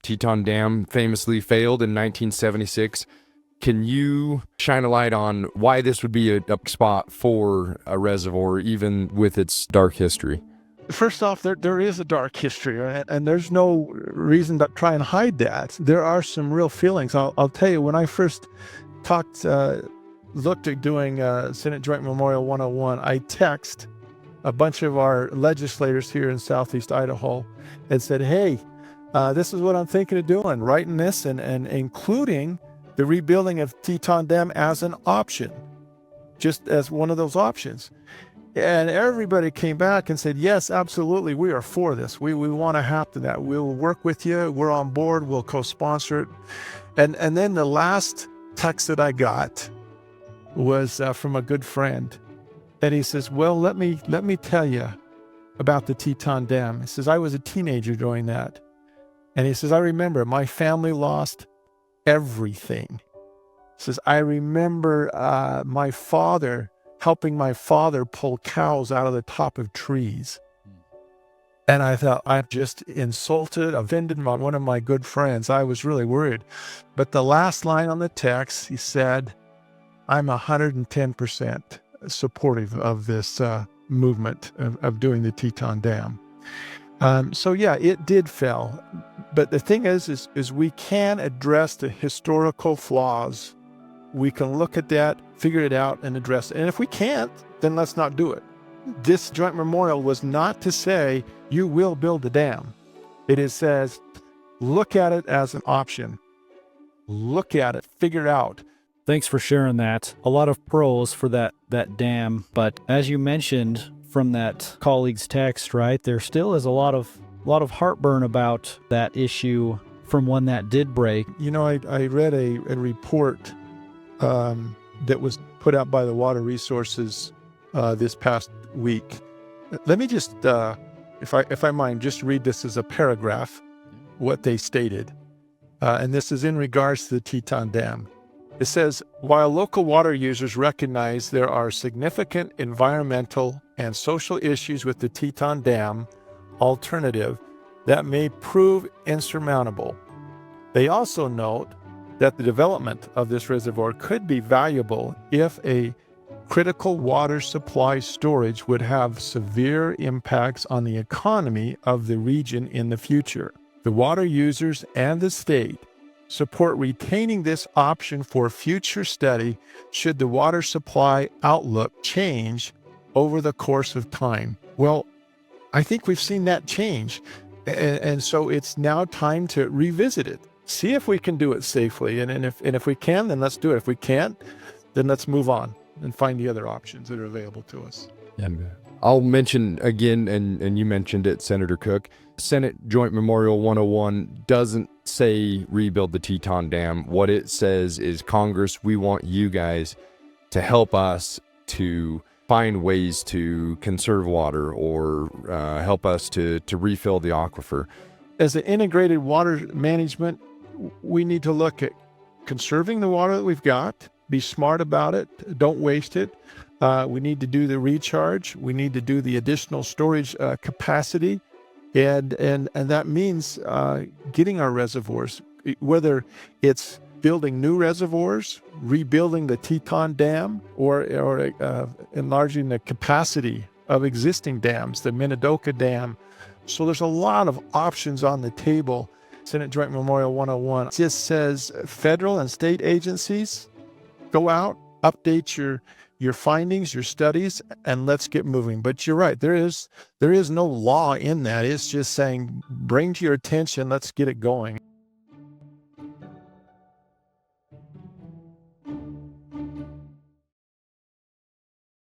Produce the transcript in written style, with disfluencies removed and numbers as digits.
Teton Dam famously failed in 1976. Can you shine a light on why this would be a spot for a reservoir, even with its dark history? First off, there is a dark history, and there's no reason to try and hide that. There are some real feelings. I'll tell you, when I first looked at doing Senate Joint Memorial 101, I texted a bunch of our legislators here in Southeast Idaho and said, hey, this is what I'm thinking of doing, writing this and including the rebuilding of Teton Dam as an option, just as one of those options. And everybody came back and said, yes, absolutely, we are for this. We want to happen that. We'll work with you. We're on board. We'll co-sponsor it. And then the last text that I got was from a good friend. And he says, well, let me tell you about the Teton Dam. He says, I was a teenager during that. And he says, I remember my family lost everything. He says, I remember helping my father pull cows out of the top of trees. And I thought, I've just offended one of my good friends. I was really worried. But the last line on the text, he said, I'm 110% supportive of this movement of doing the Teton Dam. So yeah, it did fail. But the thing is we can address the historical flaws. We can look at that, figure it out, and address it. And if we can't, then let's not do it. This joint memorial was not to say you will build the dam. It says, look at it as an option. Look at it, figure it out. Thanks for sharing that. A lot of pros for that dam, but as you mentioned from that colleague's text, right, there still is a lot of heartburn about that issue from one that did break. You know, I read a report that was put out by the Water Resources this past week. Let me just, if I mind, just read this as a paragraph, what they stated. And this is in regards to the Teton Dam. It says, while local water users recognize there are significant environmental and social issues with the Teton Dam alternative that may prove insurmountable, they also note that the development of this reservoir could be valuable if a critical water supply storage would have severe impacts on the economy of the region in the future. The water users and the state support retaining this option for future study should the water supply outlook change over the course of time. Well, I think we've seen that change. And so it's now time to revisit it. See if we can do it safely. And if we can, then let's do it. If we can't, then let's move on and find the other options that are available to us. And I'll mention again, and you mentioned it, Senator Cook, Senate Joint Memorial 101 doesn't say rebuild the Teton Dam. What it says is, Congress, we want you guys to help us to find ways to conserve water or help us to refill the aquifer. As an integrated water management, we need to look at conserving the water that we've got, be smart about it, don't waste it. We need to do the recharge. We need to do the additional storage capacity. And that means getting our reservoirs, whether it's building new reservoirs, rebuilding the Teton Dam, or enlarging the capacity of existing dams, the Minidoka Dam. So there's a lot of options on the table. Senate Joint Memorial 101 just says federal and state agencies, go out, update your findings, your studies, and let's get moving. But you're right, there is no law in that. It's just saying, bring to your attention, let's get it going.